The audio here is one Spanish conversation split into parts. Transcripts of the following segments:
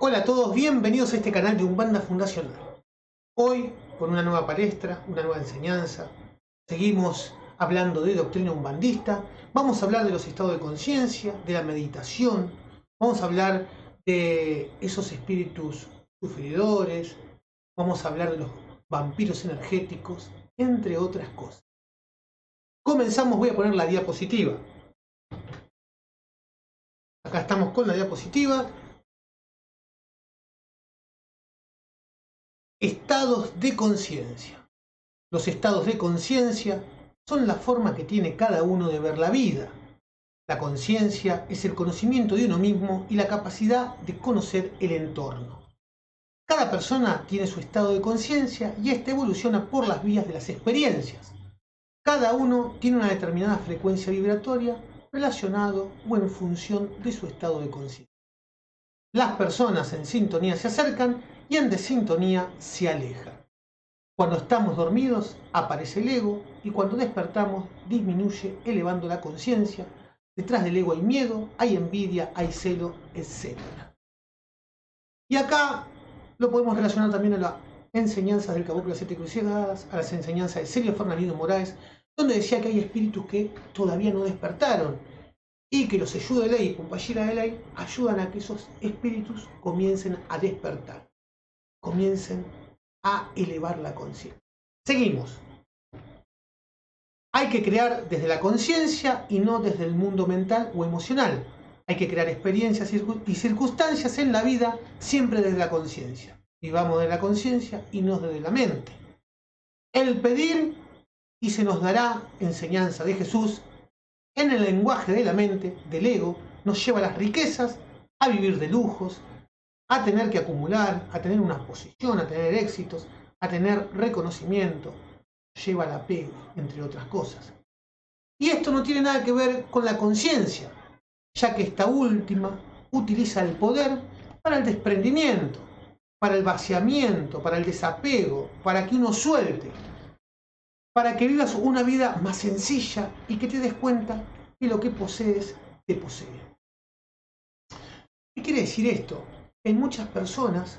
Hola a todos, bienvenidos a este canal de Umbanda Fundacional. Hoy, con una nueva palestra, una nueva enseñanza, seguimos hablando de doctrina umbandista, vamos a hablar de los estados de conciencia, de la meditación, vamos a hablar de esos espíritus sufridores, vamos a hablar de los vampiros energéticos, entre otras cosas. Comenzamos, voy a poner la diapositiva. Acá estamos con la diapositiva. Estados de conciencia. Los estados de conciencia son la forma que tiene cada uno de ver la vida. La conciencia es el conocimiento de uno mismo y la capacidad de conocer el entorno. Cada persona tiene su estado de conciencia y éste evoluciona por las vías de las experiencias. Cada uno tiene una determinada frecuencia vibratoria relacionado o en función de su estado de conciencia. Las personas en sintonía se acercan y en desintonía se alejan. Cuando estamos dormidos aparece el ego y cuando despertamos disminuye elevando la conciencia. Detrás del ego hay miedo, hay envidia, hay celo, etc. Y acá lo podemos relacionar también a las enseñanzas del Caboclo de las 7 Cruzadas, a las enseñanzas de Celio Fernandino Moraes, donde decía que hay espíritus que todavía no despertaron y que los ayuda de ley y Pumpallera de ley ayudan a que esos espíritus comiencen a despertar, comiencen a elevar la conciencia. Seguimos. Hay que crear desde la conciencia y no desde el mundo mental o emocional. Hay que crear experiencias y circunstancias en la vida siempre desde la conciencia. Vivamos de la conciencia y no desde la mente. El pedir y se nos dará, enseñanza de Jesús, en el lenguaje de la mente, del ego, nos lleva a las riquezas, a vivir de lujos, a tener que acumular, a tener una posición, a tener éxitos, a tener reconocimiento, lleva al apego, entre otras cosas. Y esto no tiene nada que ver con la conciencia, ya que esta última utiliza el poder para el desprendimiento, para el vaciamiento, para el desapego, para que uno suelte, para que vivas una vida más sencilla y que te des cuenta que lo que posees te posee. ¿Qué quiere decir esto? Hay muchas personas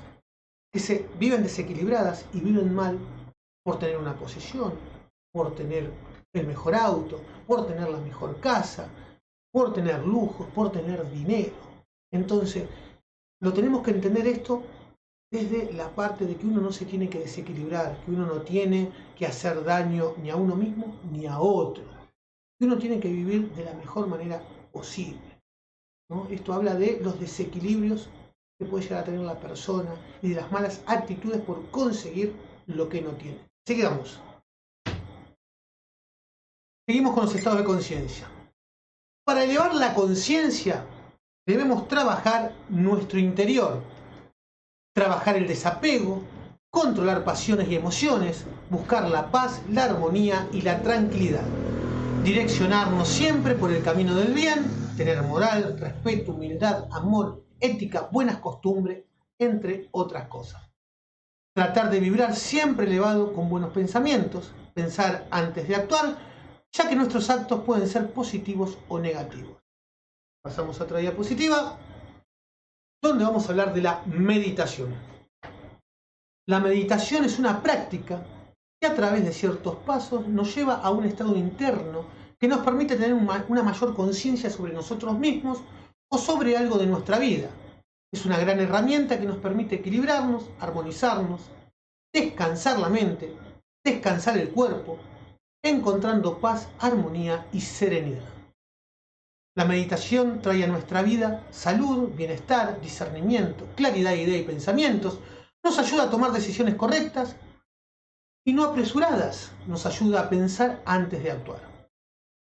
que viven desequilibradas y viven mal por tener una posesión, por tener el mejor auto, por tener la mejor casa, por tener lujos, por tener dinero. Entonces, lo tenemos que entender esto desde la parte de que uno no se tiene que desequilibrar, que uno no tiene que hacer daño ni a uno mismo ni a otro, que uno tiene que vivir de la mejor manera posible, ¿no? Esto habla de los desequilibrios que puede llegar a tener la persona y de las malas actitudes por conseguir lo que no tiene. Seguimos con los estados de conciencia. Para elevar la conciencia debemos trabajar nuestro interior, trabajar el desapego, controlar pasiones y emociones, buscar la paz, la armonía y la tranquilidad, direccionarnos siempre por el camino del bien, tener moral, respeto, humildad, amor, ética, buenas costumbres, entre otras cosas. Tratar de vibrar siempre elevado con buenos pensamientos, pensar antes de actuar, ya que nuestros actos pueden ser positivos o negativos. Pasamos a otra diapositiva, donde vamos a hablar de la meditación. La meditación es una práctica que a través de ciertos pasos nos lleva a un estado interno que nos permite tener una mayor conciencia sobre nosotros mismos o sobre algo de nuestra vida. Es una gran herramienta que nos permite equilibrarnos, armonizarnos, descansar la mente, descansar el cuerpo, encontrando paz, armonía y serenidad. La meditación trae a nuestra vida salud, bienestar, discernimiento, claridad de idea y pensamientos, nos ayuda a tomar decisiones correctas y no apresuradas, nos ayuda a pensar antes de actuar.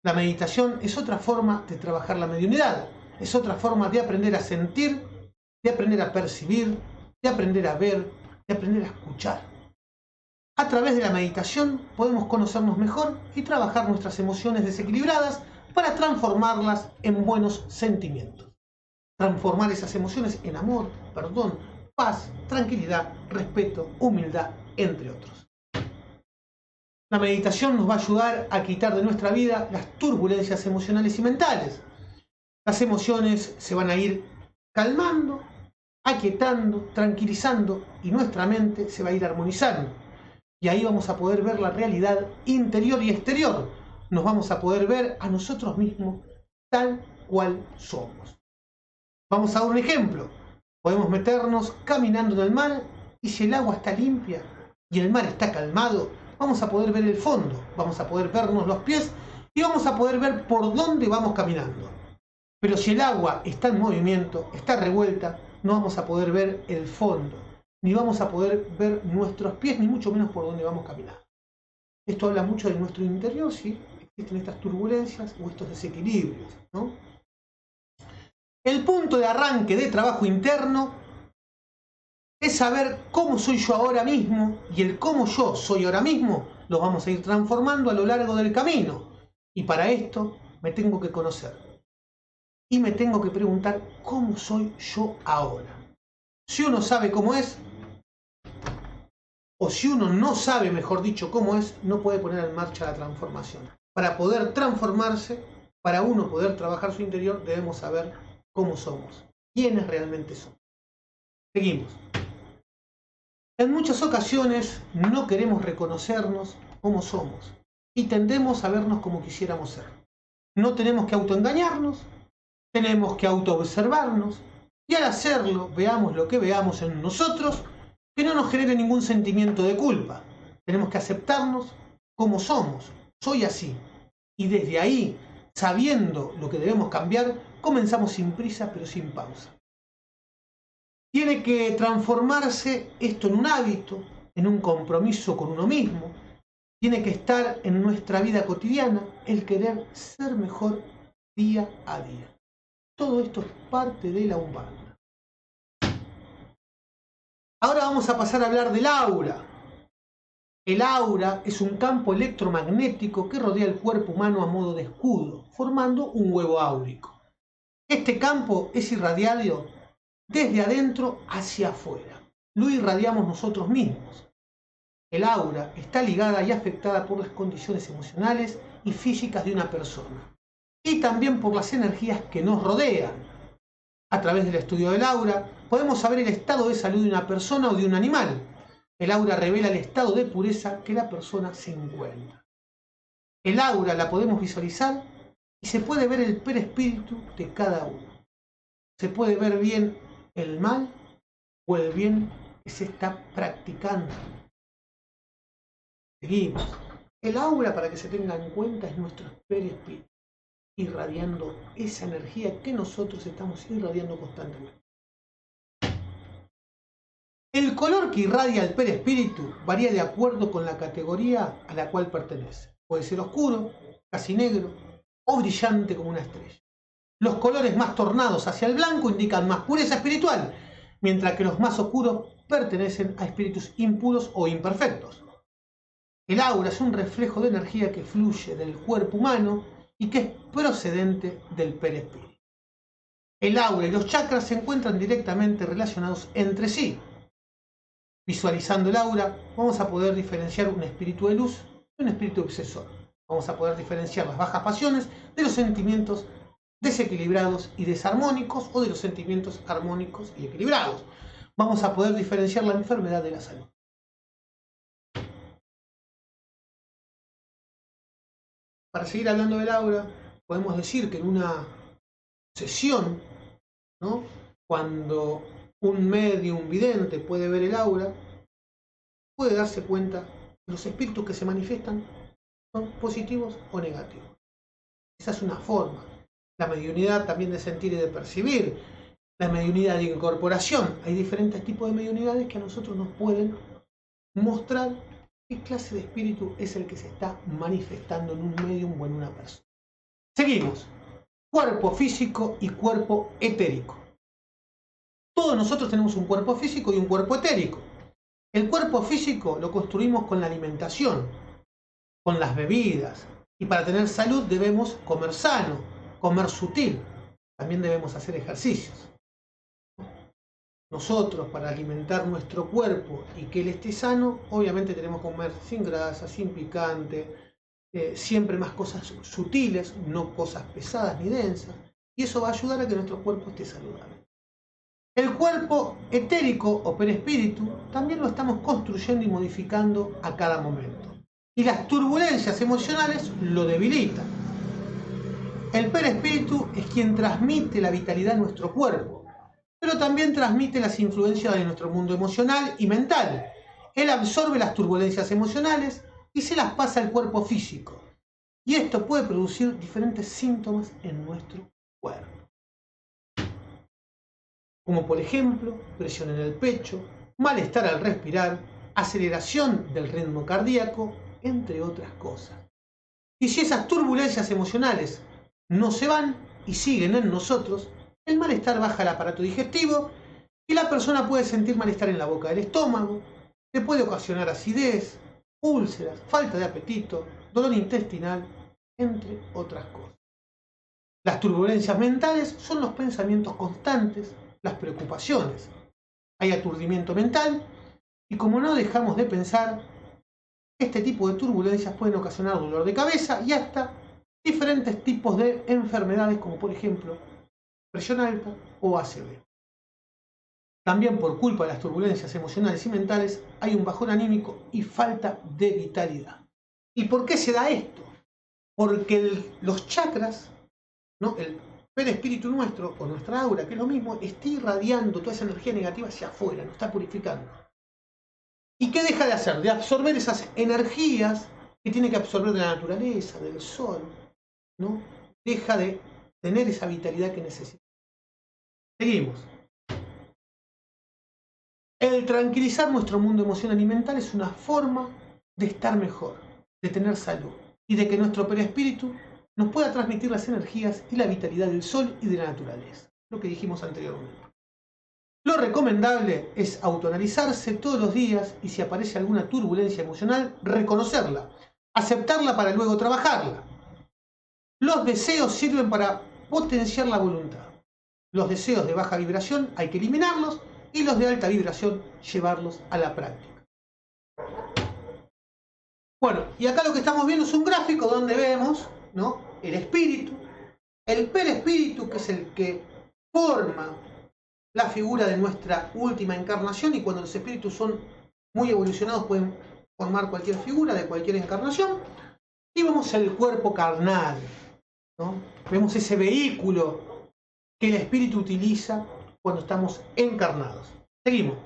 La meditación es otra forma de trabajar la mediunidad, es otra forma de aprender a sentir, de aprender a percibir, de aprender a ver, de aprender a escuchar. A través de la meditación podemos conocernos mejor y trabajar nuestras emociones desequilibradas para transformarlas en buenos sentimientos. Transformar esas emociones en amor, perdón, paz, tranquilidad, respeto, humildad, entre otros. La meditación nos va a ayudar a quitar de nuestra vida las turbulencias emocionales y mentales. Las emociones se van a ir calmando aquietando, tranquilizando y nuestra mente se va a ir armonizando. Y ahí vamos a poder ver la realidad interior y exterior. Nos vamos a poder ver a nosotros mismos tal cual somos. Vamos a dar un ejemplo. Podemos meternos caminando en el mar y si el agua está limpia y el mar está calmado, vamos a poder ver el fondo, vamos a poder vernos los pies y vamos a poder ver por dónde vamos caminando. Pero si el agua está en movimiento, está revuelta, no vamos a poder ver el fondo, ni vamos a poder ver nuestros pies, ni mucho menos por dónde vamos caminando. Esto habla mucho de nuestro interior, si existen estas turbulencias o estos desequilibrios, ¿no? El punto de arranque de trabajo interno es saber cómo soy yo ahora mismo, y el cómo yo soy ahora mismo lo vamos a ir transformando a lo largo del camino. Y para esto me tengo que conocer. Y me tengo que preguntar cómo soy yo ahora. Si uno sabe cómo es, o si uno no sabe, mejor dicho, cómo es, no puede poner en marcha la transformación. Para poder transformarse, para uno poder trabajar su interior, debemos saber cómo somos, quiénes realmente somos. Seguimos. En muchas ocasiones no queremos reconocernos como somos y tendemos a vernos como quisiéramos ser. No tenemos que autoengañarnos, tenemos que autoobservarnos y al hacerlo veamos lo que veamos en nosotros que no nos genere ningún sentimiento de culpa. Tenemos que aceptarnos como somos. Soy así. Y desde ahí, sabiendo lo que debemos cambiar, comenzamos sin prisa pero sin pausa. Tiene que transformarse esto en un hábito, en un compromiso con uno mismo. Tiene que estar en nuestra vida cotidiana el querer ser mejor día a día. Todo esto es parte de la Umbanda. Ahora vamos a pasar a hablar del aura. El aura es un campo electromagnético que rodea el cuerpo humano a modo de escudo, formando un huevo áurico. Este campo es irradiado desde adentro hacia afuera. Lo irradiamos nosotros mismos. El aura está ligada y afectada por las condiciones emocionales y físicas de una persona y también por las energías que nos rodean. A través del estudio del aura podemos saber el estado de salud de una persona o de un animal. El aura revela el estado de pureza que la persona se encuentra. El aura la podemos visualizar y se puede ver el perespíritu de cada uno. Se puede ver bien el mal o el bien que se está practicando. Seguimos. El aura, para que se tenga en cuenta, es nuestro perespíritu, irradiando esa energía que nosotros estamos irradiando constantemente. El color que irradia el perespíritu varía de acuerdo con la categoría a la cual pertenece. Puede ser oscuro, casi negro o brillante como una estrella. Los colores más tornados hacia el blanco indican más pureza espiritual, mientras que los más oscuros pertenecen a espíritus impuros o imperfectos. El aura es un reflejo de energía que fluye del cuerpo humano y que es procedente del perespíritu. El aura y los chakras se encuentran directamente relacionados entre sí. Visualizando el aura, vamos a poder diferenciar un espíritu de luz y un espíritu obsesor. Vamos a poder diferenciar las bajas pasiones de los sentimientos desequilibrados y desarmónicos o de los sentimientos armónicos y equilibrados. Vamos a poder diferenciar la enfermedad de la salud. Para seguir hablando del aura, podemos decir que en una sesión, ¿no?, cuando un medium vidente puede ver el aura, puede darse cuenta que los espíritus que se manifiestan son positivos o negativos. Esa es una forma. La mediunidad también de sentir y de percibir. La mediunidad de incorporación. Hay diferentes tipos de mediunidades que a nosotros nos pueden mostrar qué clase de espíritu es el que se está manifestando en un medium o en una persona. Seguimos. Cuerpo físico y cuerpo etérico. Todos nosotros tenemos un cuerpo físico y un cuerpo etérico. El cuerpo físico lo construimos con la alimentación, con las bebidas. Y para tener salud debemos comer sano, comer sutil. También debemos hacer ejercicios. Nosotros, para alimentar nuestro cuerpo y que él esté sano, obviamente tenemos que comer sin grasa, sin picante, siempre más cosas sutiles, no cosas pesadas ni densas. Y eso va a ayudar a que nuestro cuerpo esté saludable. El cuerpo etérico o perespíritu también lo estamos construyendo y modificando a cada momento. Y las turbulencias emocionales lo debilitan. El perespíritu es quien transmite la vitalidad en nuestro cuerpo, pero también transmite las influencias de nuestro mundo emocional y mental. Él absorbe las turbulencias emocionales y se las pasa al cuerpo físico. Y esto puede producir diferentes síntomas en nuestro cuerpo. Como por ejemplo, presión en el pecho, malestar al respirar, aceleración del ritmo cardíaco, entre otras cosas. Y si esas turbulencias emocionales no se van y siguen en nosotros, el malestar baja al aparato digestivo y la persona puede sentir malestar en la boca del estómago, le puede ocasionar acidez, úlceras, falta de apetito, dolor intestinal, entre otras cosas. Las turbulencias mentales son los pensamientos constantes, las preocupaciones. Hay aturdimiento mental y como no dejamos de pensar, este tipo de turbulencias pueden ocasionar dolor de cabeza y hasta diferentes tipos de enfermedades como por ejemplo presión alta o ACV. También por culpa de las turbulencias emocionales y mentales hay un bajón anímico y falta de vitalidad. ¿Y por qué se da esto? Porque los chakras, ¿no? El perespíritu nuestro o nuestra aura, que es lo mismo, está irradiando toda esa energía negativa hacia afuera, lo está purificando. ¿Y qué deja de hacer? De absorber esas energías que tiene que absorber de la naturaleza, del sol, ¿no? Deja de tener esa vitalidad que necesita. Seguimos. El tranquilizar nuestro mundo emocional y mental es una forma de estar mejor, de tener salud y de que nuestro perespíritu nos pueda transmitir las energías y la vitalidad del sol y de la naturaleza, lo que dijimos anteriormente. Lo recomendable es autoanalizarse todos los días y si aparece alguna turbulencia emocional, reconocerla, aceptarla para luego trabajarla. Los deseos sirven para potenciar la voluntad. Los deseos de baja vibración hay que eliminarlos y los de alta vibración llevarlos a la práctica. Bueno, y acá lo que estamos viendo es un gráfico donde vemos, ¿no?, el espíritu, el perespíritu, que es el que forma la figura de nuestra última encarnación, y cuando los espíritus son muy evolucionados pueden formar cualquier figura de cualquier encarnación, y vemos el cuerpo carnal, ¿no? Vemos ese vehículo que el espíritu utiliza cuando estamos encarnados. Seguimos.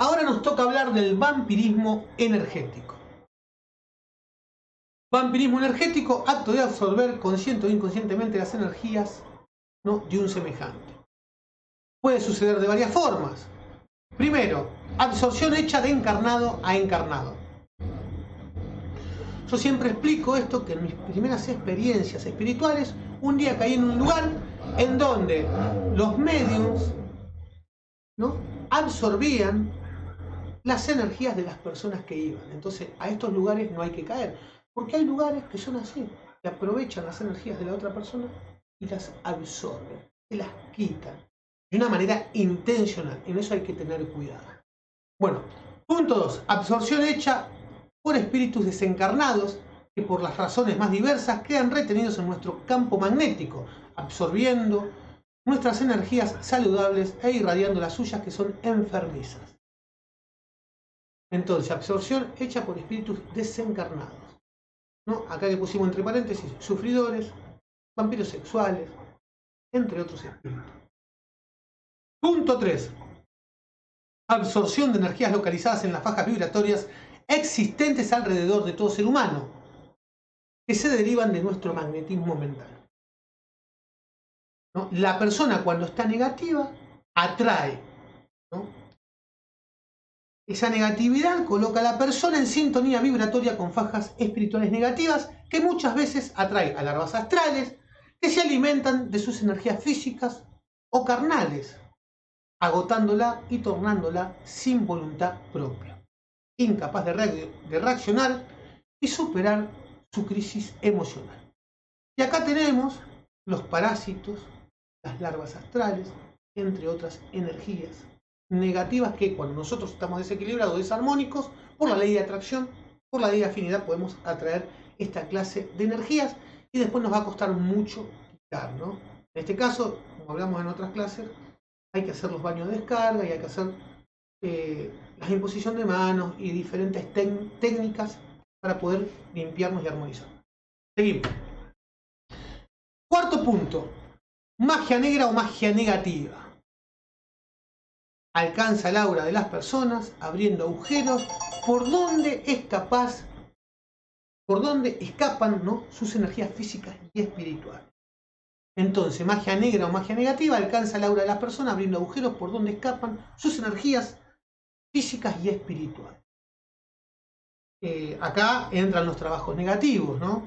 Ahora nos toca hablar del vampirismo energético. Vampirismo energético, acto de absorber consciente o inconscientemente las energías, ¿no?, de un semejante. Puede suceder de varias formas. Primero, absorción hecha de encarnado a encarnado. Yo siempre explico esto, que en mis primeras experiencias espirituales, un día caí en un lugar en donde los mediums, ¿no?, absorbían las energías de las personas que iban. Entonces, a estos lugares no hay que caer, porque hay lugares que son así, que aprovechan las energías de la otra persona y las absorben, se las quitan, de una manera intencional. En eso hay que tener cuidado. Bueno, punto 2. Absorción hecha por espíritus desencarnados que por las razones más diversas quedan retenidos en nuestro campo magnético, absorbiendo nuestras energías saludables e irradiando las suyas que son enfermizas. Entonces, absorción hecha por espíritus desencarnados, ¿no? Acá le pusimos entre paréntesis sufridores, vampiros sexuales, entre otros espíritus. Punto 3. Absorción de energías localizadas en las fajas vibratorias existentes alrededor de todo ser humano, que se derivan de nuestro magnetismo mental, ¿no? La persona cuando está negativa atrae, ¿no? Esa negatividad coloca a la persona en sintonía vibratoria con fajas espirituales negativas que muchas veces atrae a larvas astrales que se alimentan de sus energías físicas o carnales, agotándola y tornándola sin voluntad propia, incapaz de reaccionar y superar su crisis emocional. Y acá tenemos los parásitos, las larvas astrales, entre otras energías negativas que cuando nosotros estamos desequilibrados, desarmónicos, por la ley de atracción, por la ley de afinidad, podemos atraer esta clase de energías y después nos va a costar mucho quitar, ¿no?, En este caso, como hablamos en otras clases, hay que hacer los baños de descarga y hay que hacer la imposición de manos y diferentes técnicas para poder limpiarnos y armonizar. Seguimos. Cuarto punto, magia negra o magia negativa. Alcanza el aura de las personas abriendo agujeros por donde escapan, ¿no?, sus energías físicas y espirituales. Entonces, magia negra o magia negativa alcanza el aura de las personas abriendo agujeros por donde escapan sus energías físicas y espirituales. Acá entran los trabajos negativos, ¿no?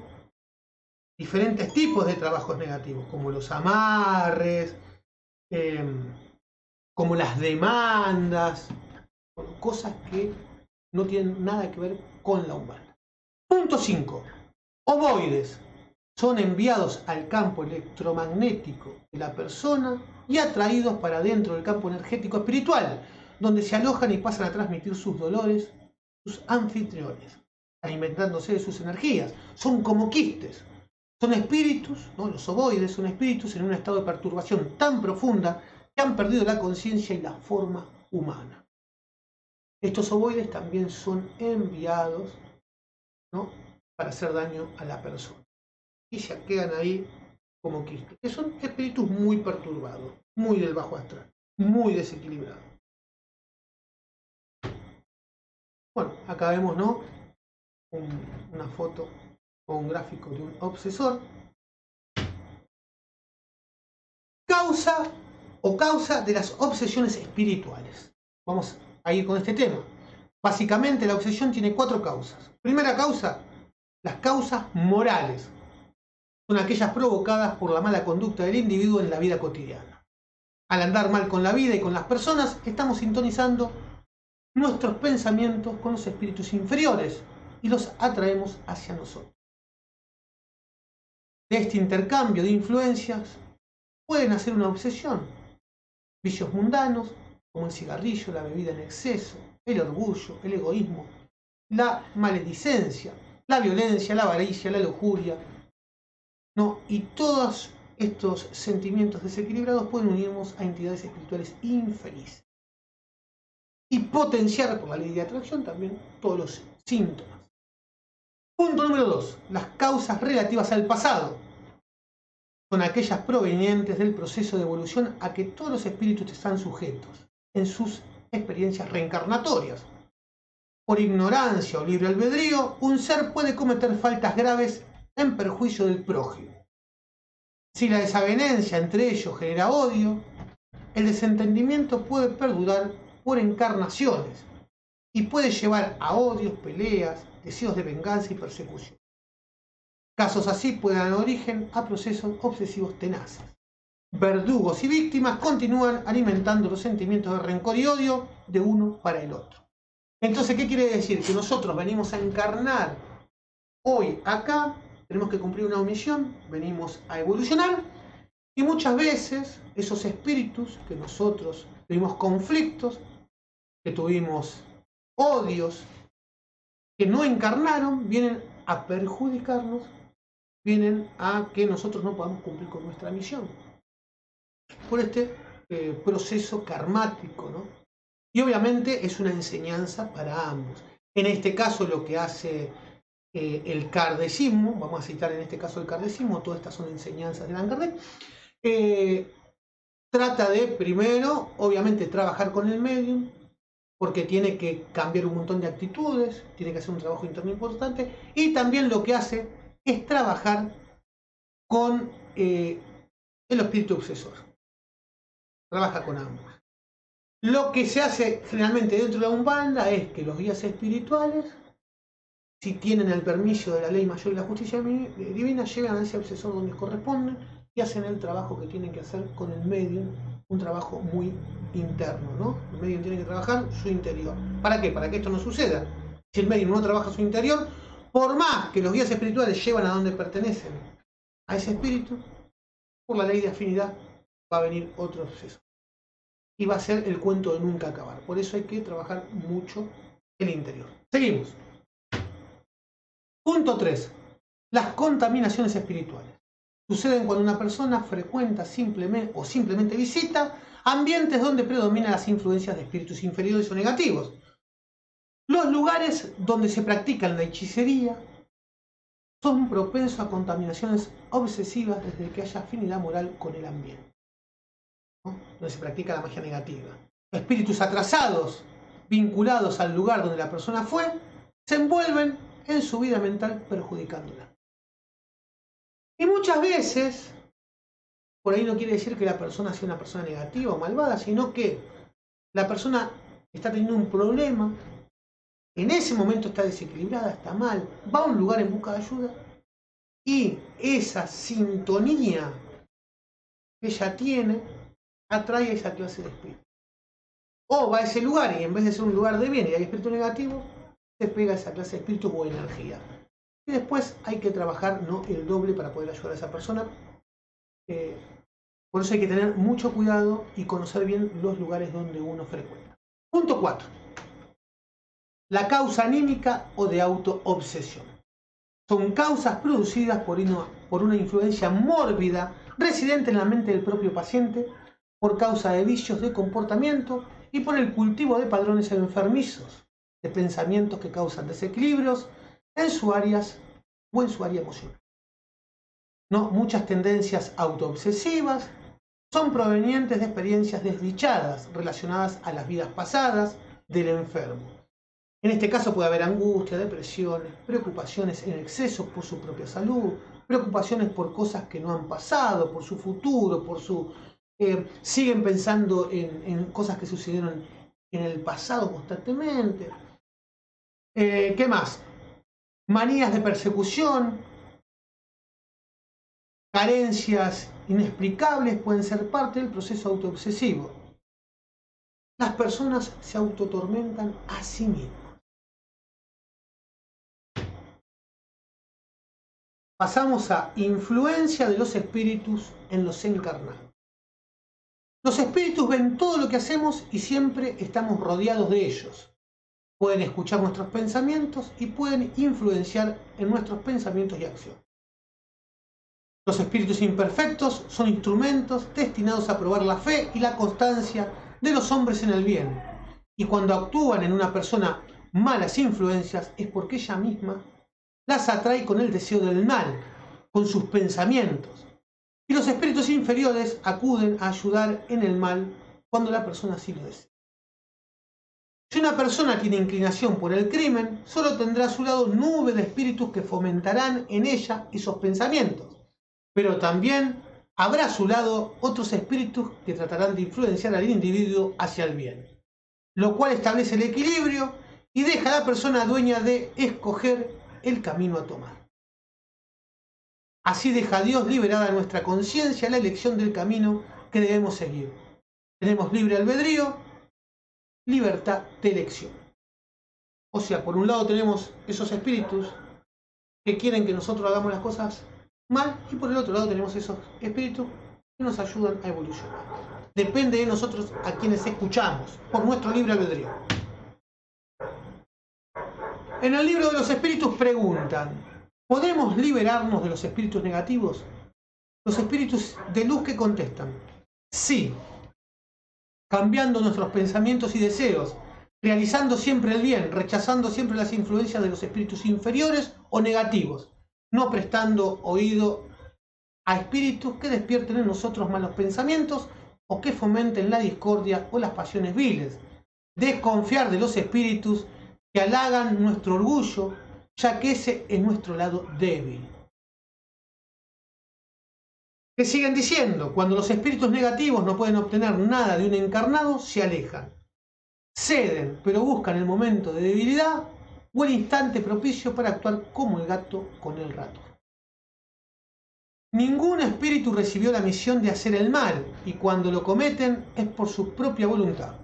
Diferentes tipos de trabajos negativos, como los amarres, como las demandas, cosas que no tienen nada que ver con la humana. Punto 5. Ovoides son enviados al campo electromagnético de la persona y atraídos para dentro del campo energético espiritual, donde se alojan y pasan a transmitir sus dolores, sus anfitriones, alimentándose de sus energías. Son como quistes, son espíritus, ¿no? Los ovoides son espíritus en un estado de perturbación tan profunda que han perdido la conciencia y la forma humana. Estos ovoides también son enviados, ¿no?, para hacer daño a la persona. Y se quedan ahí como quistes, que son espíritus muy perturbados, muy del bajo astral, muy desequilibrados. Bueno, acá vemos, ¿no?, una foto o un gráfico de un obsesor. Causa de las obsesiones espirituales. Vamos a ir con este tema. Básicamente la obsesión tiene 4 causas. Primera causa, las causas morales. Son aquellas provocadas por la mala conducta del individuo en la vida cotidiana. Al andar mal con la vida y con las personas, estamos sintonizando nuestros pensamientos con los espíritus inferiores y los atraemos hacia nosotros. De este intercambio de influencias puede nacer una obsesión. Vicios mundanos, como el cigarrillo, la bebida en exceso, el orgullo, el egoísmo, la maledicencia, la violencia, la avaricia, la lujuria, ¿no? Y todos estos sentimientos desequilibrados pueden unirnos a entidades espirituales infelices y potenciar por la ley de atracción también todos los síntomas. Punto número 2. Las causas relativas al pasado son aquellas provenientes del proceso de evolución a que todos los espíritus están sujetos en sus experiencias reencarnatorias. Por ignorancia o libre albedrío, un ser puede cometer faltas graves en perjuicio del prójimo. Si la desavenencia entre ellos genera odio, el desentendimiento puede perdurar por encarnaciones y puede llevar a odios, peleas, deseos de venganza y persecución. Casos así pueden dar origen a procesos obsesivos tenaces. Verdugos y víctimas continúan alimentando los sentimientos de rencor y odio de uno para el otro. Entonces, ¿qué quiere decir? Que nosotros venimos a encarnar hoy acá, tenemos que cumplir una misión, venimos a evolucionar, y muchas veces esos espíritus que nosotros tuvimos conflictos, que tuvimos odios, que no encarnaron, vienen a perjudicarnos, vienen a que nosotros no podamos cumplir con nuestra misión. Por este proceso karmático, ¿no? Y obviamente es una enseñanza para ambos. En este caso lo que hace el kardecismo, vamos a citar en este caso el kardecismo, todas estas son enseñanzas de Allan Kardec, trata de primero, obviamente, trabajar con el medium, porque tiene que cambiar un montón de actitudes, tiene que hacer un trabajo interno importante, y también lo que hace es trabajar con el espíritu obsesor. Trabaja con ambos. Lo que se hace generalmente dentro de la Umbanda es que los guías espirituales, si tienen el permiso de la ley mayor y la justicia divina, llegan a ese obsesor donde corresponden y hacen el trabajo que tienen que hacer con el medium, un trabajo muy interno, ¿no? El medium tiene que trabajar su interior. ¿Para qué? Para que esto no suceda. Si el medium no trabaja su interior, por más que los guías espirituales llevan a donde pertenecen a ese espíritu, por la ley de afinidad va a venir otro obsesor. Y va a ser el cuento de nunca acabar. Por eso hay que trabajar mucho el interior. Seguimos. Punto 3. Las contaminaciones espirituales. Suceden cuando una persona frecuenta simplemente visita ambientes donde predominan las influencias de espíritus inferiores o negativos. Los lugares donde se practica la hechicería son propensos a contaminaciones obsesivas desde que haya afinidad moral con el ambiente, ¿no? Donde se practica la magia negativa. Espíritus atrasados, vinculados al lugar donde la persona fue, se envuelven en su vida mental perjudicándola. Y muchas veces, por ahí no quiere decir que la persona sea una persona negativa o malvada, sino que la persona está teniendo un problema, en ese momento está desequilibrada, está mal, va a un lugar en busca de ayuda y esa sintonía que ella tiene atrae a esa clase de espíritu. O va a ese lugar y en vez de ser un lugar de bien y hay espíritu negativo, se pega a esa clase de espíritu o energía. Y después hay que trabajar no el doble para poder ayudar a esa persona. Por eso hay que tener mucho cuidado y conocer bien los lugares donde uno frecuenta. Punto 4. La causa anímica o de autoobsesión. Son causas producidas por una influencia mórbida residente en la mente del propio paciente por causa de vicios de comportamiento y por el cultivo de padrones enfermizos de pensamientos que causan desequilibrios en su área emocional. No, muchas tendencias autoobsesivas son provenientes de experiencias desdichadas relacionadas a las vidas pasadas del enfermo. En este caso puede haber angustia, depresiones, preocupaciones en exceso por su propia salud, preocupaciones por cosas que no han pasado, por su futuro, siguen pensando en cosas que sucedieron en el pasado constantemente. ¿Qué más? Manías de persecución, carencias inexplicables pueden ser parte del proceso autoobsesivo. Las personas se autotormentan a sí mismas. Pasamos a influencia de los espíritus en los encarnados. Los espíritus ven todo lo que hacemos y siempre estamos rodeados de ellos. Pueden escuchar nuestros pensamientos y pueden influenciar en nuestros pensamientos y acciones. Los espíritus imperfectos son instrumentos destinados a probar la fe y la constancia de los hombres en el bien. Y cuando actúan en una persona malas influencias es porque ella misma las atrae con el deseo del mal, con sus pensamientos. Y los espíritus inferiores acuden a ayudar en el mal cuando la persona así lo desea. Si una persona tiene inclinación por el crimen, solo tendrá a su lado nube de espíritus que fomentarán en ella esos pensamientos. Pero también habrá a su lado otros espíritus que tratarán de influenciar al individuo hacia el bien, lo cual establece el equilibrio y deja a la persona dueña de escoger el camino a tomar. Así deja Dios liberada nuestra conciencia la elección del camino que debemos seguir. Tenemos libre albedrío, libertad de elección. O sea, por un lado tenemos esos espíritus que quieren que nosotros hagamos las cosas mal y por el otro lado tenemos esos espíritus que nos ayudan a evolucionar. Depende de nosotros a quienes escuchamos, por nuestro libre albedrío. En el libro de los espíritus preguntan, ¿podemos liberarnos de los espíritus negativos? Los espíritus de luz que contestan, sí, cambiando nuestros pensamientos y deseos, realizando siempre el bien, rechazando siempre las influencias de los espíritus inferiores o negativos, no prestando oído a espíritus que despierten en nosotros malos pensamientos o que fomenten la discordia o las pasiones viles, desconfiar de los espíritus que halagan nuestro orgullo, ya que ese es nuestro lado débil. ¿Qué siguen diciendo? Cuando los espíritus negativos no pueden obtener nada de un encarnado, se alejan. Ceden, pero buscan el momento de debilidad o el instante propicio para actuar como el gato con el ratón. Ningún espíritu recibió la misión de hacer el mal, y cuando lo cometen es por su propia voluntad,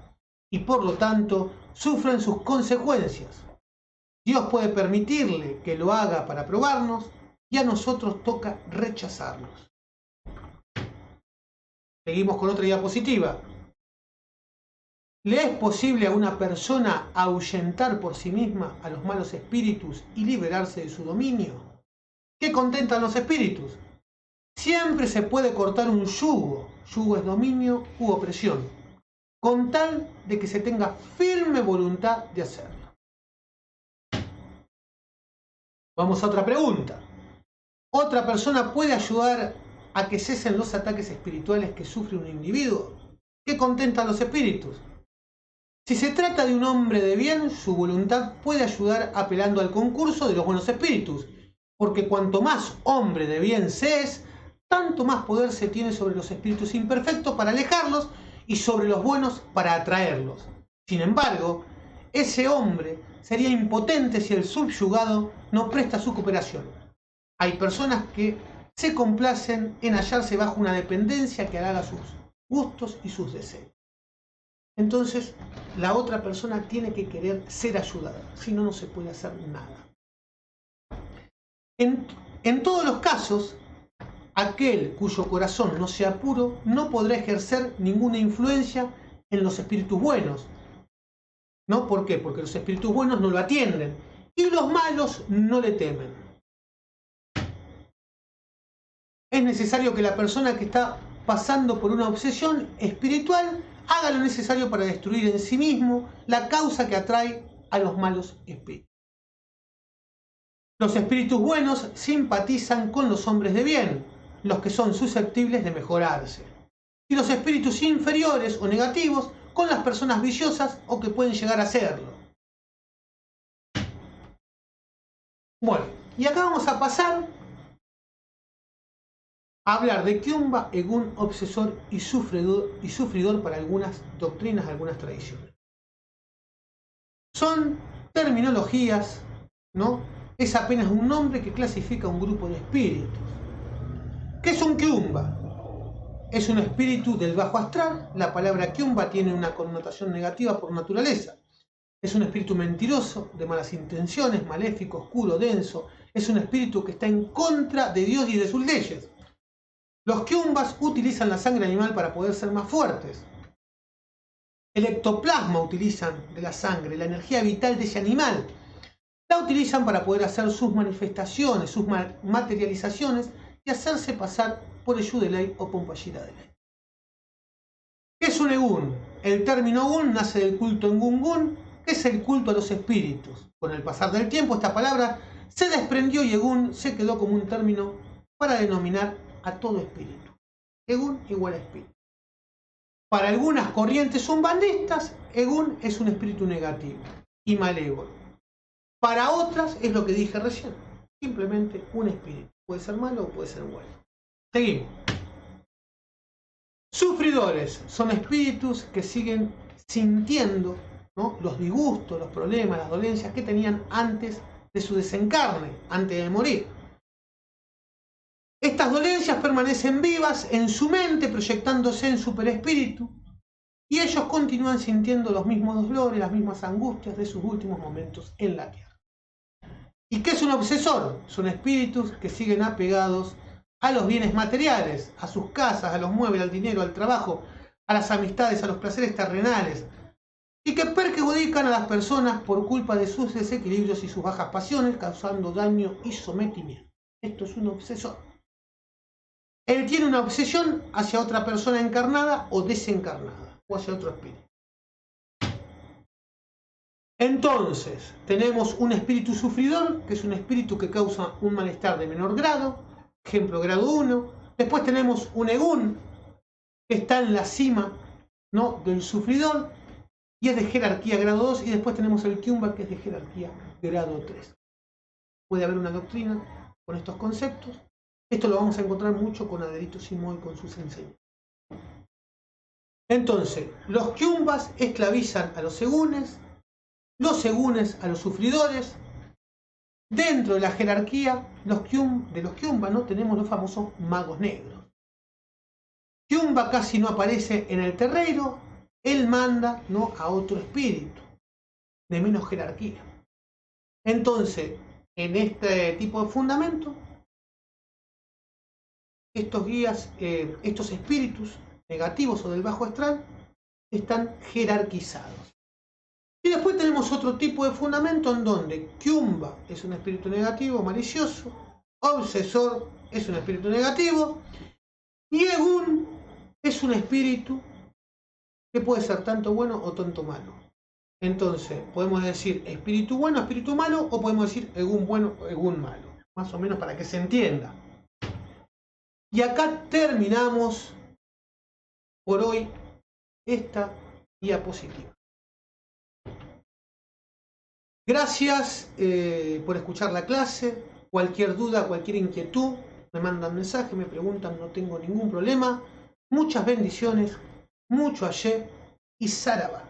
y por lo tanto sufren sus consecuencias. Dios puede permitirle que lo haga para probarnos, y a nosotros toca rechazarlos. Seguimos con otra diapositiva. ¿Le es posible a una persona ahuyentar por sí misma a los malos espíritus y liberarse de su dominio? ¿Qué contentan los espíritus? siempre se puede cortar un yugo. Yugo es dominio u opresión, con tal de que se tenga firme voluntad de hacerlo. Vamos a otra pregunta. ¿Otra persona puede ayudar a que cesen los ataques espirituales que sufre un individuo? ¿Qué contenta a los espíritus? Si se trata de un hombre de bien, su voluntad puede ayudar apelando al concurso de los buenos espíritus, porque cuanto más hombre de bien se es, tanto más poder se tiene sobre los espíritus imperfectos para alejarlos y sobre los buenos para atraerlos. Sin embargo, ese hombre sería impotente si el subyugado no presta su cooperación. Hay personas que se complacen en hallarse bajo una dependencia que halaga sus gustos y sus deseos. Entonces, la otra persona tiene que querer ser ayudada, si no, no se puede hacer nada. En todos los casos, aquel cuyo corazón no sea puro no podrá ejercer ninguna influencia en los espíritus buenos. ¿No? ¿Por qué? Porque los espíritus buenos no lo atienden y los malos no le temen. Es necesario que la persona que está pasando por una obsesión espiritual haga lo necesario para destruir en sí mismo la causa que atrae a los malos espíritus. Los espíritus buenos simpatizan con los hombres de bien, los que son susceptibles de mejorarse, y los espíritus inferiores o negativos con las personas viciosas o que pueden llegar a serlo. Bueno, y acá vamos a pasar a hablar de Kiumba, Egún, obsesor y sufridor para algunas doctrinas, algunas tradiciones. Son terminologías, ¿no? Es apenas un nombre que clasifica un grupo de espíritus. ¿Qué es un Kiumba? Es un espíritu del bajo astral. La palabra Kiumba tiene una connotación negativa por naturaleza. Es un espíritu mentiroso, de malas intenciones, maléfico, oscuro, denso. Es un espíritu que está en contra de Dios y de sus leyes. Los Kiumbas utilizan la sangre animal para poder ser más fuertes. El ectoplasma utilizan de la sangre, la energía vital de ese animal. La utilizan para poder hacer sus manifestaciones, sus materializaciones y hacerse pasar por Eyudelei o Pompayira de Ley. ¿Qué es un Egún? El término Egún nace del culto en Gungun, que es el culto a los espíritus. Con el pasar del tiempo esta palabra se desprendió y Egún se quedó como un término para denominar a todo espíritu. Egún igual a espíritu. Para algunas corrientes umbandistas, Egún es un espíritu negativo y malévolo. Para otras es lo que dije recién, simplemente un espíritu. Puede ser malo o puede ser bueno. Seguimos. Sufridores son espíritus que siguen sintiendo, ¿no?, los disgustos, los problemas, las dolencias que tenían antes de su desencarne, antes de morir. Estas dolencias permanecen vivas en su mente, proyectándose en su perespíritu, y ellos continúan sintiendo los mismos dolores, las mismas angustias de sus últimos momentos en la tierra. ¿Y qué es un obsesor? Son espíritus que siguen apegados a los bienes materiales, a sus casas, a los muebles, al dinero, al trabajo, a las amistades, a los placeres terrenales, y que perjudican a las personas por culpa de sus desequilibrios y sus bajas pasiones, causando daño y sometimiento. Esto es un obsesor. Él tiene una obsesión hacia otra persona encarnada o desencarnada, o hacia otro espíritu. Entonces, tenemos un espíritu sufridor, que es un espíritu que causa un malestar de menor grado, ejemplo grado 1. Después tenemos un Egún, que está en la cima, ¿no?, del sufridor, y es de jerarquía grado 2, y después tenemos el Kiumba, que es de jerarquía grado 3. Puede haber una doctrina con estos conceptos. Esto lo vamos a encontrar mucho con Adelito Simoy y con sus enseñanzas. Entonces, los Kiumbas esclavizan a los Egúnes a los sufridores. Dentro de la jerarquía de los Kiumba, ¿no?, tenemos los famosos magos negros. Kiumba casi no aparece en el terreiro, él manda, ¿no?, a otro espíritu de menos jerarquía. Entonces, en este tipo de fundamento, estos guías, estos espíritus negativos o del bajo astral, están jerarquizados. Y después tenemos otro tipo de fundamento en donde Kiumba es un espíritu negativo, malicioso, obsesor es un espíritu negativo y Egún es un espíritu que puede ser tanto bueno o tanto malo. Entonces, podemos decir espíritu bueno, espíritu malo, o podemos decir Egún bueno, Egún malo. Más o menos para que se entienda. Y acá terminamos por hoy esta diapositiva. Gracias por escuchar la clase. Cualquier duda, cualquier inquietud, me mandan mensaje, me preguntan, no tengo ningún problema. Muchas bendiciones, mucho ayer y Saraba.